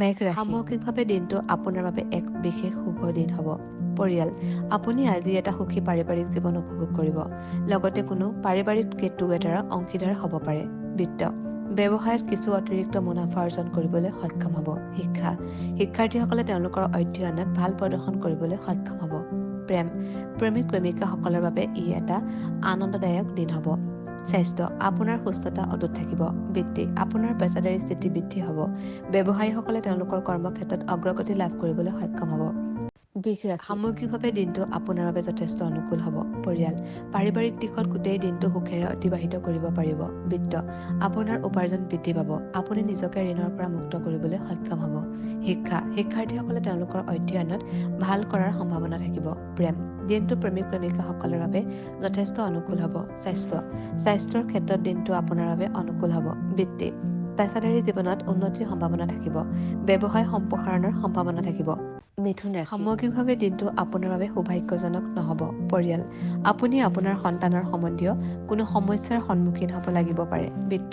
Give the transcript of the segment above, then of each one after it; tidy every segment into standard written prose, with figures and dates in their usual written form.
মেঘ ৰাশি সামগ্ৰিকভাৱে দিনটো আপোনাৰ বাবে এক বিশেষ শুভ দিন হ'ব। পৰিয়াল, আপুনি আজি এটা সুখী পাৰিবাৰিক জীৱন উপভোগ কৰিব। লগতে কোনো পাৰিবাৰিক গেট টুগেডাৰৰ অংশীদাৰ হ'ব পাৰে। বিত্ত, ব্যৱসায়ত কিছু অতিৰিক্ত মুনাফা অৰ্জন কৰিবলৈ সক্ষম হ'ব। শিক্ষাৰ্থীসকলে তেওঁলোকৰ অধ্যয়নত ভাল প্ৰদৰ্শন কৰিবলৈ সক্ষম হ'ব। প্ৰেমিক প্ৰেমিকাসকলৰ বাবে ই এটা আনন্দদায়ক দিন হ'ব। স্বাস্থ্য, আপোনাৰ সুস্থতা অটুট থাকিব। বৃত্তি, আপোনাৰ পেছাদাৰী স্থিতি বৃদ্ধি হ'ব। ব্যৱসায়ীসকলে তেওঁলোকৰ কৰ্মক্ষেত্ৰত অগ্ৰগতি লাভ কৰিবলৈ সক্ষম হ'ব। বৃষ ৰাশি সামগ্ৰিকভাৱে দিনটো আপোনাৰ বাবে যথেষ্ট অনুকূল হ'ব। পৰিয়াল, পাৰিবাৰিক দিশত গোটেই দিনটো সুখেৰে অতিবাহিত কৰিব পাৰিব। বিত্ত, আপোনাৰ উপাৰ্জন বৃদ্ধি পাব। আপুনি নিজকে ঋণৰ পৰা মুক্ত কৰিবলৈ সক্ষম হ'ব। শিক্ষাৰ্থীসকলে তেওঁলোকৰ অধ্যয়নত ভাল কৰাৰ সম্ভাৱনা থাকিব। দিনটো প্ৰেমিক প্ৰেমিকাসকলৰ বাবে যথেষ্ট অনুকূল হ'ব। স্বাস্থ্যৰ ক্ষেত্ৰত দিনটো আপোনাৰ বাবে অনুকূল হ'ব। বৃত্তি, পেছাদাৰী জীৱনত উন্নতিৰ সম্ভাৱনা থাকিব। ব্যৱসায় সম্প্ৰসাৰণৰ সম্ভাৱনা থাকিব। মিথুন ৰাশি সামগ্ৰিকভাৱে দিনটো আপোনাৰ বাবে সৌভাগ্যজনক নহ'ব। পৰিয়াল, আপুনি আপোনাৰ সন্তানৰ সম্বন্ধীয় কোনো সমস্যাৰ সন্মুখীন হ'ব লাগিব পাৰে। বিত্ত,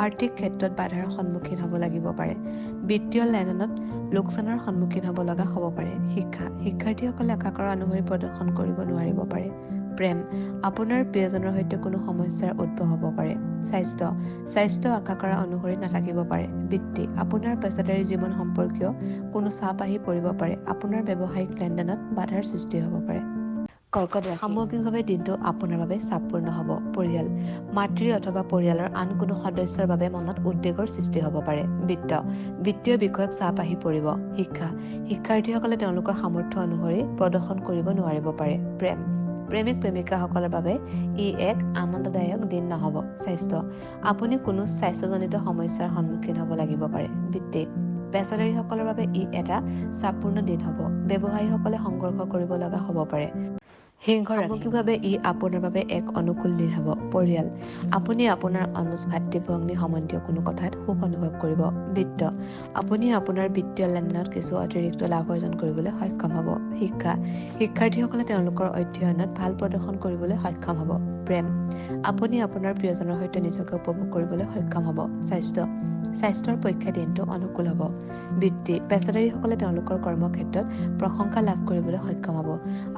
আৰ্থিক ক্ষেত্ৰত বাধাৰ সন্মুখীন হ'ব লাগিব পাৰে। বিত্তীয় লেনদেনত লোকচানৰ সন্মুখীন হ'ব লগা হ'ব পাৰে। শিক্ষাৰ্থীসকলে আশা কৰা অনুসৰি প্ৰদৰ্শন কৰিব নোৱাৰিব পাৰে। আপোনাৰ প্ৰিয়জনৰ সৈতে কোনো সমস্যাৰ উদ্ভৱ হ'ব পাৰে। স্বাস্থ্য আশা কৰা অনুসৰি নাথাকিব পাৰে। বৃত্তি, আপোনাৰ পেছাদাৰী জীৱন সম্পৰ্কীয় কোনো চাপ আহি পৰিব পাৰে। আপোনাৰ ব্যৱসায়িক লেনদেনত বাধাৰ সৃষ্টি হ'ব পাৰে। কৰ্কট ৰাশি সামগ্ৰিকভাৱে দিনটো আপোনাৰ বাবে চাপপূৰ্ণ হ'ব। পৰিয়াল, মাতৃ অথবা পৰিয়ালৰ আন কোনো সদস্যৰ বাবে মনত উদ্বেগৰ সৃষ্টি হ'ব পাৰে। বিত্তীয় বিষয়ক চাপ আহি পৰিব। শিক্ষাৰ্থীসকলে তেওঁলোকৰ সামৰ্থ্য অনুসৰি প্ৰদৰ্শন কৰিব নোৱাৰিব পাৰে। প্ৰেমিক প্ৰেমিকাসকলৰ বাবে ই এক আনন্দদায়ক দিন নহ'ব। স্বাস্থ্য, আপুনি কোনো স্বাস্থ্যজনিত সমস্যাৰ সন্মুখীন হ'ব লাগিব পাৰে। বৃত্তি, পেছাদাৰীসকলৰ বাবে ই এটা চাপপূৰ্ণ দিন হ'ব। ব্যৱসায়ীসকলে সংঘৰ্ষ কৰিব লগা হ'ব পাৰে। সিংহ ৰাশি সামগ্ৰিকভাৱে ই আপোনাৰ বাবে এক অনুকূল দিন হ'ব। পৰিয়াল, আপুনি আপোনাৰ অনুজ ভাতৃ-ভগ্নী সম্বন্ধীয় কোনো কথাত সুখ অনুভৱ কৰিব। বিত্ত, আপুনি আপোনাৰ বিত্তীয় লেনদেনত কিছু অতিৰিক্ত লাভ অৰ্জন কৰিবলৈ সক্ষম হ'ব। শিক্ষাৰ্থীসকলে তেওঁলোকৰ অধ্যয়নত ভাল প্ৰদৰ্শন কৰিবলৈ সক্ষম হ'ব। আপুনি আপোনাৰ প্ৰিয়জনৰ সৈতে নিজকে উপভোগ কৰিবলৈ সক্ষম হ'ব। স্বাস্থ্যৰ পক্ষে দিনটো অনুকূল হ'ব। বৃত্তি, পেছাদাৰীসকলে তেওঁলোকৰ কৰ্মক্ষেত্ৰত প্ৰশংসা লাভ কৰিবলৈ সক্ষম হ'ব।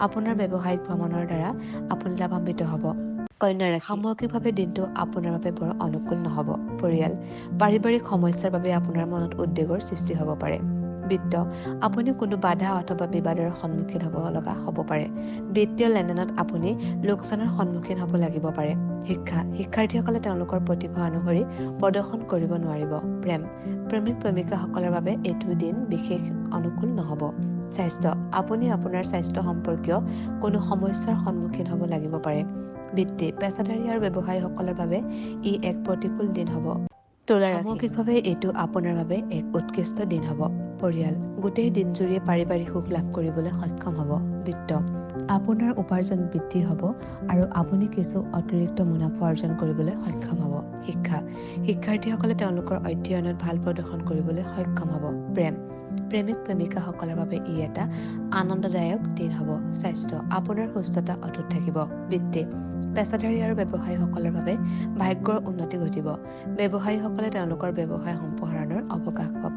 আপোনাৰ ব্যৱসায়িক ভ্ৰমণৰ দ্বাৰা আপুনি লাভান্বিত হ'ব। কন্যা ৰাশি সামগ্ৰিকভাৱে দিনটো আপোনাৰ বাবে বৰ অনুকূল নহ'ব। পৰিয়াল, পাৰিবাৰিক সমস্যাৰ বাবে আপোনাৰ মনত উদ্বেগৰ সৃষ্টি হ'ব পাৰে। বিত্ত, আপুনি কোনো বাধা অথবা বিবাদৰ সন্মুখীন হ'ব লগা হ'ব পাৰে। বিত্তীয় লেনদেনত আপুনি লোকচানৰ সন্মুখীন হ'ব লাগিব পাৰে। শিক্ষাৰ্থীসকলে তেওঁলোকৰ প্ৰতিভা অনুসৰি প্ৰদৰ্শন কৰিব নোৱাৰিব। প্ৰেমিক প্ৰেমিকাসকলৰ বাবে এইটো দিন বিশেষ অনুকূল নহ'ব। স্বাস্থ্য, আপুনি আপোনাৰ স্বাস্থ্য সম্পৰ্কীয় কোনো সমস্যাৰ সন্মুখীন হ'ব লাগিব পাৰে। বৃত্তি, পেছাদাৰী আৰু ব্যৱসায়ীসকলৰ বাবে ই এক প্ৰতিকূল দিন হ'ব। তুলা ৰাশি সামগ্ৰিকভাৱে এইটো আপোনাৰ বাবে এক উৎকৃষ্ট দিন হ'ব। পৰিয়াল, গোটেই দিনজুৰি পাৰিবাৰিক সুখ লাভ কৰিবলৈ সক্ষম হ'ব। বিত্ত, আপোনাৰ উপাৰ্জন বৃদ্ধি হ'ব আৰু আপুনি কিছু অতিৰিক্ত মুনাফা অৰ্জন কৰিবলৈ সক্ষম হ'ব। শিক্ষাৰ্থীসকলে তেওঁলোকৰ অধ্যয়নত ভাল প্ৰদৰ্শন কৰিবলৈ সক্ষম হ'ব। প্ৰেমিক প্ৰেমিকাসকলৰ বাবে ই এটা আনন্দদায়ক দিন হ'ব। স্বাস্থ্য, আপোনাৰ সুস্থতা অটুট থাকিব। বৃত্তি, পেছাদাৰী আৰু ব্যৱসায়ীসকলৰ বাবে ভাগ্যৰ উন্নতি ঘটিব। ব্যৱসায়ীসকলে তেওঁলোকৰ ব্যৱসায় সম্প্ৰসাৰণৰ অৱকাশ পাব।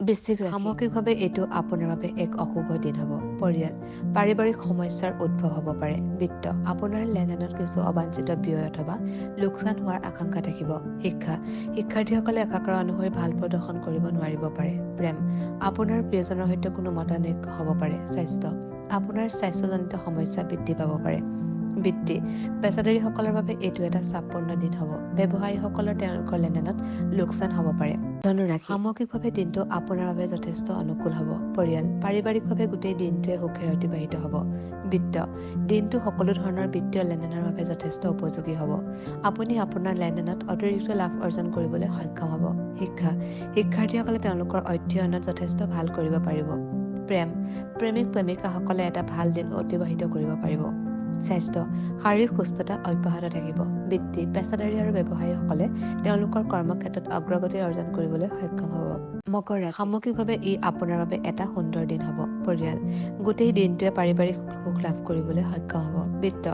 বৃশ্চিক ৰাশি সামগ্ৰিকভাৱে এইটো আপোনাৰ বাবে এক অশুভ দিন হ'ব। পৰিয়াল, পাৰিবাৰিক সমস্যাৰ উদ্ভৱ হ'ব পাৰে। বিত্ত, আপোনাৰ লেনদেনত কিছু অবাঞ্ছিত ব্যয় অথবা লোকচান হোৱাৰ আশংকা থাকিব। শিক্ষাৰ্থীসকলে আশা কৰা অনুসৰি ভাল প্ৰদৰ্শন কৰিব নোৱাৰিব পাৰে। আপোনাৰ প্ৰিয়জনৰ সৈতে কোনো মতানৈক্য হ'ব পাৰে। স্বাস্থ্য, আপোনাৰ স্বাস্থ্যজনিত সমস্যা বৃদ্ধি পাব পাৰে। বৃত্তি, পেছাদাৰীসকলৰ বাবে এইটো এটা চাপপূৰ্ণ দিন হ'ব। ব্যৱসায়ীসকলৰ তেওঁলোকৰ লেনদেনত লোকচান হ'ব পাৰে। ধনু ৰাশি সামগ্ৰিকভাৱে দিনটো আপোনাৰ বাবে যথেষ্ট অনুকূল হ'ব। পৰিয়াল, পাৰিবাৰিকভাৱে গোটেই দিনটোৱে সুখেৰে অতিবাহিত হ'ব। বিত্ত, দিনটো সকলো ধৰণৰ বিত্তীয় লেনদেনৰ বাবে যথেষ্ট উপযোগী হ'ব। আপুনি আপোনাৰ লেনদেনত অতিৰিক্ত লাভ অৰ্জন কৰিবলৈ সক্ষম হ'ব। শিক্ষাৰ্থীসকলে তেওঁলোকৰ অধ্যয়নত যথেষ্ট ভাল কৰিব পাৰিব। প্ৰেমিক প্ৰেমিকাসকলে এটা ভাল দিন অতিবাহিত কৰিব পাৰিব। স্বাস্থ্য, শাৰীৰিক সুস্থতা অব্যাহত থাকিব। বৃত্তি, পেছাদাৰী আৰু ব্যৱসায়ীসকলে তেওঁলোকৰ কৰ্মক্ষেত্ৰত অগ্ৰগতি অৰ্জন কৰিবলৈ সক্ষম হ'ব। মকৰ ৰাশি সামগ্ৰিকভাৱে ই আপোনাৰ বাবে এটা সুন্দৰ দিন হ'ব। পৰিয়াল, গোটেই দিনটোৱে পাৰিবাৰিক সুখ লাভ কৰিবলৈ সক্ষম হ'ব। বিত্ত,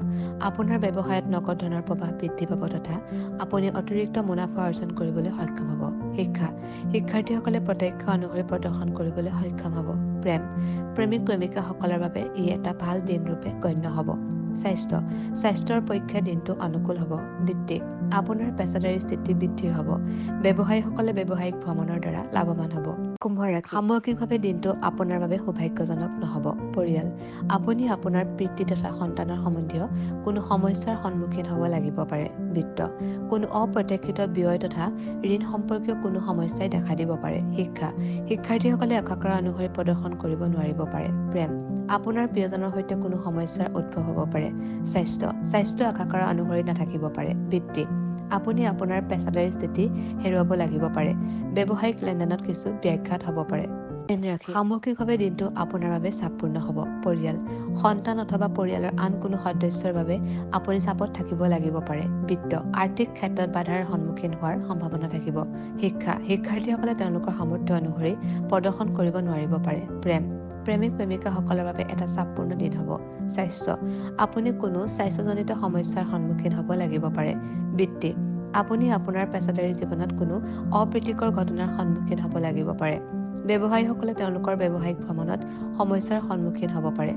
আপোনাৰ ব্যৱসায়ত নগদ ধনৰ প্ৰৱাহ বৃদ্ধি পাব তথা আপুনি অতিৰিক্ত মুনাফা অৰ্জন কৰিবলৈ সক্ষম হ'ব। শিক্ষা, শিক্ষাৰ্থীসকলে প্ৰত্যক্ষ অনুসৰি প্ৰদৰ্শন কৰিবলৈ সক্ষম হ'ব। প্ৰেম, প্ৰেমিক প্ৰেমিকাসকলৰ বাবে ই এটা ভাল দিন ৰূপে গণ্য হ'ব। স্বাস্থ্য, স্বাস্থ্যৰ পক্ষে দিনটো অনুকূল হ'ব। বৃত্তি, আপোনাৰ পেছাদাৰী স্থিতি বৃদ্ধি হ'ব। ব্যৱসায়ীসকলে ব্যৱসায়িক ভ্ৰমণৰ দ্বাৰা লাভৱান হ'ব। কুম্ভ ৰাশি সামগ্ৰিকভাৱে দিনটো আপোনাৰ বাবে সৌভাগ্যজনক নহ'ব। পৰিয়াল, আপুনি আপোনাৰ পিতৃ তথা সন্তানৰ সম্বন্ধীয় কোনো সমস্যাৰ সন্মুখীন হ'ব লাগিব পাৰে। বিত্ত, কোনো অপ্ৰত্যাশিত ব্যয় তথা ঋণ সম্পৰ্কীয় কোনো সমস্যাই দেখা দিব পাৰে। শিক্ষা, শিক্ষাৰ্থীসকলে আশা কৰা অনুসৰি প্ৰদৰ্শন কৰিব নোৱাৰিব পাৰে। প্ৰেম, আপোনাৰ প্ৰিয়জনৰ সৈতে কোনো সমস্যাৰ উদ্ভৱ হ'ব পাৰে। স্বাস্থ্য, স্বাস্থ্য আশা কৰা অনুসৰি নাথাকিব পাৰে। বৃত্তি, আপুনি আপোনাৰ পেছাদাৰী স্থিতি হেৰুৱাব লাগিব পাৰে। ব্যৱসায়িক লেনদেনত কিছু ব্যাঘাত হ'ব পাৰে। মীন ৰাশি সামগ্ৰিকভাৱে দিনটো আপোনাৰ বাবে চাপপূৰ্ণ হ'ব। পৰিয়াল, সন্তান অথবা পৰিয়ালৰ আন কোনো সদস্যৰ বাবে আপুনি চাপত থাকিব লাগিব পাৰে। বিত্ত, আৰ্থিক ক্ষেত্ৰত বাধাৰ সন্মুখীন হোৱাৰ সম্ভাৱনা থাকিব। শিক্ষা, শিক্ষাৰ্থীসকলে তেওঁলোকৰ সামৰ্থ্য অনুসৰি প্ৰদৰ্শন কৰিব নোৱাৰিব পাৰে। প্ৰেম, প্ৰেমিক প্ৰেমিকাসকলৰ বাবে এটা চাপপূৰ্ণ দিন হ'ব। স্বাস্থ্য, আপুনি কোনো স্বাস্থ্যজনিত সমস্যাৰ সন্মুখীন হ'ব লাগিব পাৰে। বৃত্তি, আপুনি আপোনাৰ পেছাদাৰী জীৱনত কোনো অপ্ৰীতিকৰ ঘটনাৰ সন্মুখীন হ'ব লাগিব পাৰে। ব্যৱসায়ীসকলে তেওঁলোকৰ ব্যৱসায়িক ভ্ৰমণত সমস্যাৰ সন্মুখীন হ'ব পাৰে।